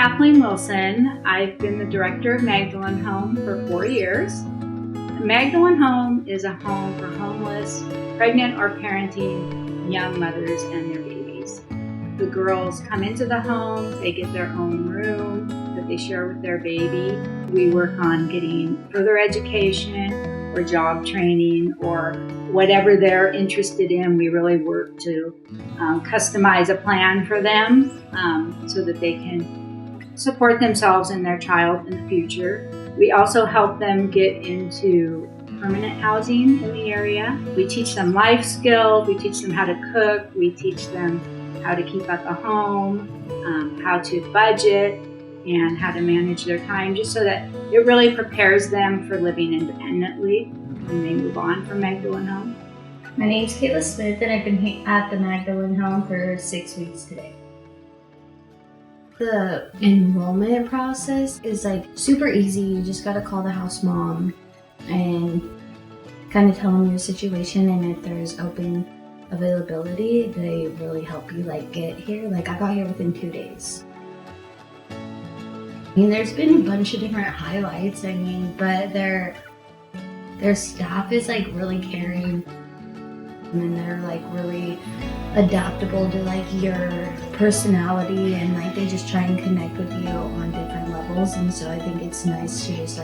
Kathleen Wilson. I've been the director of Magdalene Home for 4 years. Magdalene Home is a home for homeless, pregnant or parenting young mothers and their babies. The girls come into the home, they get their own room that they share with their baby. We work on getting further education or job training or whatever they're interested in. We really work to customize a plan for them so that they can support themselves and their child in the future. We also help them get into permanent housing in the area. We teach them life skills, we teach them how to cook, we teach them how to keep up a home, how to budget, and how to manage their time, just so that it really prepares them for living independently when they move on from Magdalene Home. My name's Kayla Smith, and I've been at the Magdalene Home for 6 weeks today. The enrollment process is super easy. You just gotta call the house mom and kind of tell them your situation, and if there's open availability, they really help you get here. I got here within 2 days. There's been a bunch of different highlights, but their staff is really caring, and they're really adaptable to your personality, and they just try and connect with you on different levels. And so I think it's nice to just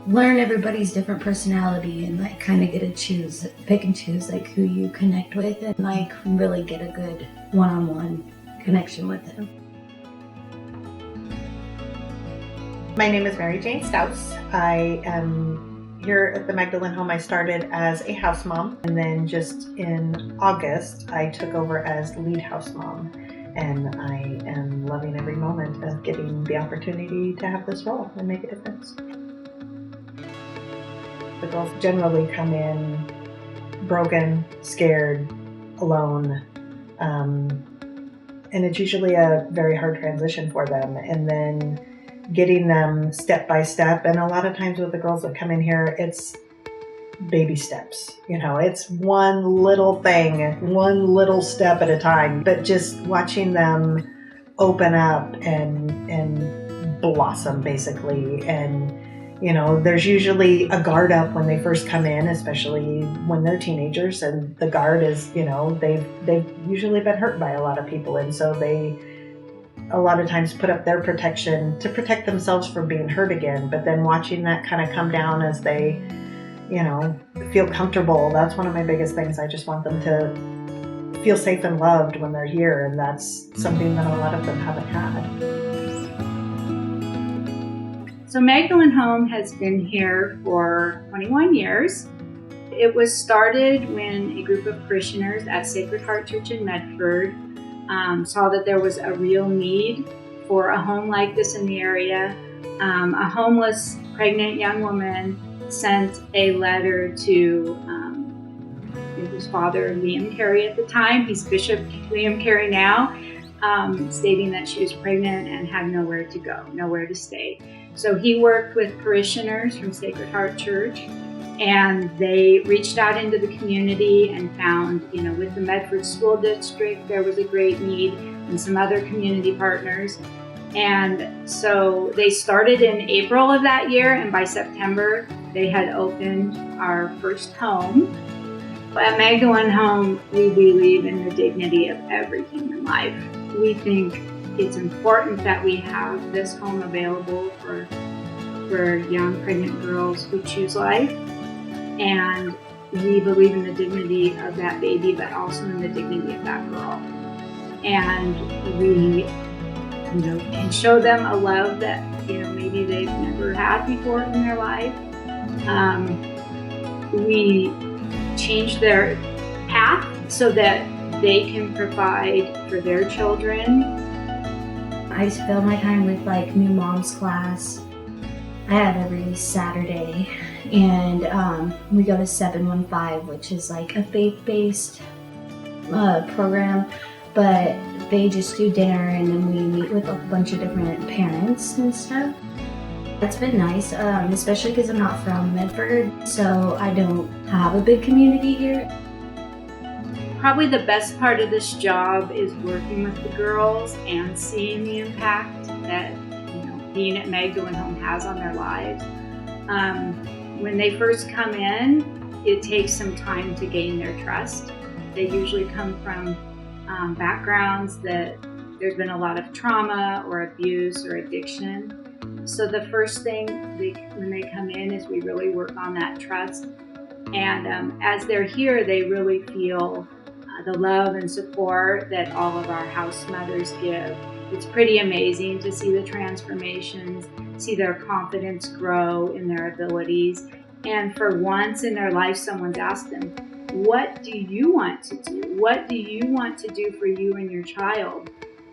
learn everybody's different personality and kind of get to pick and choose who you connect with, and really get a good one-on-one connection with them. My name is Mary Jane Stouts. I am here at the Magdalene Home. I started as a house mom, and then just in August I took over as lead house mom, and I am loving every moment of getting the opportunity to have this role and make a difference. The girls generally come in broken, scared, alone, and it's usually a very hard transition for them, and then getting them step by step. And a lot of times with the girls that come in here, it's baby steps. It's one little thing, one little step at a time, but just watching them open up and blossom basically. And there's usually a guard up when they first come in, especially when they're teenagers, and the guard is, they've usually been hurt by a lot of people, and so they a lot of times put up their protection to protect themselves from being hurt again. But then watching that kind of come down as they, feel comfortable, that's one of my biggest things. I just want them to feel safe and loved when they're here, and that's something that a lot of them haven't had. So Magdalene Home has been here for 21 years. It was started when a group of parishioners at Sacred Heart Church in Medford saw that there was a real need for a home like this in the area. A homeless pregnant young woman sent a letter to his father, Liam Carey at the time. He's Bishop Liam Carey now, stating that she was pregnant and had nowhere to go, nowhere to stay. So he worked with parishioners from Sacred Heart Church, and they reached out into the community and found, with the Medford School District, there was a great need, and some other community partners. And so they started in April of that year, and by September, they had opened our first home. At Magdalene Home, we believe in the dignity of every human life. We think it's important that we have this home available for young pregnant girls who choose life. And we believe in the dignity of that baby, but also in the dignity of that girl. And we, can show them a love that, maybe they've never had before in their life. We change their path so that they can provide for their children. I fill my time with new moms class. I have every Saturday, and we go to 715, which is a faith-based program, but they just do dinner, and then we meet with a bunch of different parents and stuff. It's been nice, especially because I'm not from Medford, so I don't have a big community here. Probably the best part of this job is working with the girls and seeing the impact that being at Magdalene Home has on their lives. When they first come in, it takes some time to gain their trust. They usually come from backgrounds that there's been a lot of trauma or abuse or addiction. So the first thing when they come in is we really work on that trust. And as they're here, they really feel the love and support that all of our house mothers give. It's pretty amazing to see the transformations, see their confidence grow in their abilities. And for once in their life, someone's asked them, what do you want to do? What do you want to do for you and your child?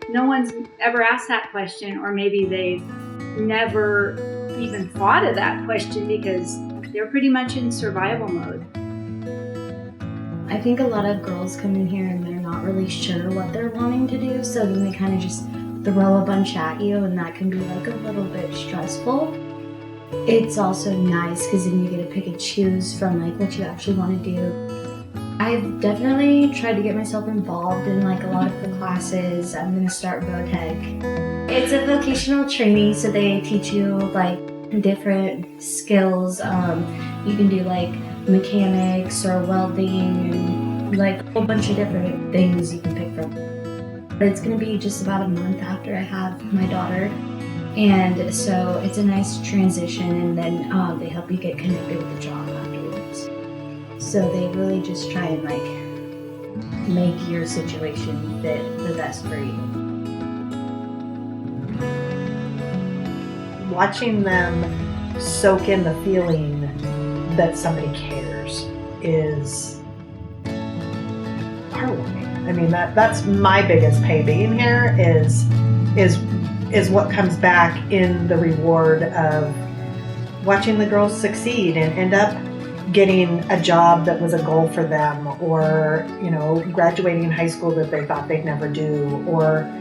No one's ever asked that question, or maybe they've never even thought of that question because they're pretty much in survival mode. I think a lot of girls come in here and they're not really sure what they're wanting to do, so then they kind of just throw a bunch at you, and that can be like a little bit stressful. It's also nice because then you get to pick and choose from like what you actually want to do. I've definitely tried to get myself involved in like a lot of the classes. I'm going to start VOTEC. It's a vocational training, so they teach you like different skills. You can do like mechanics or welding and like a whole bunch of different things you can pick from. But it's going to be just about a month after I have my daughter, and so it's a nice transition, and then they help you get connected with the job afterwards. So they really just try and like make your situation fit the best for you. Watching them soak in the feeling that somebody cares is heartwarming. I mean, that's my biggest pay being here is what comes back in the reward of watching the girls succeed and end up getting a job that was a goal for them, or graduating high school that they thought they'd never do, or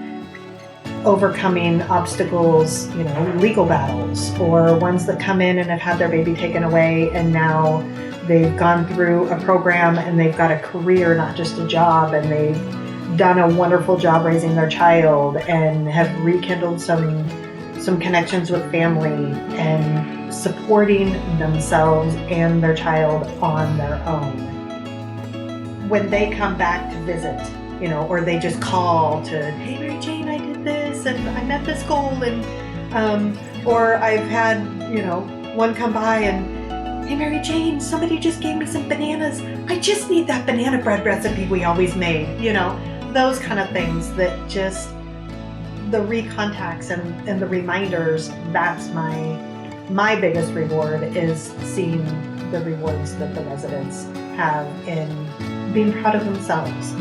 overcoming obstacles, legal battles, or ones that come in and have had their baby taken away and now they've gone through a program and they've got a career, not just a job, and they've done a wonderful job raising their child and have rekindled some connections with family and supporting themselves and their child on their own. When they come back to visit, or they just call to, hey, Mary Jane, I did this and I met this goal, and or I've had, one come by and, hey, Mary Jane, somebody just gave me some bananas. I just need that banana bread recipe we always made, those kind of things that just, the recontacts and the reminders, that's my biggest reward, is seeing the rewards that the residents have in being proud of themselves.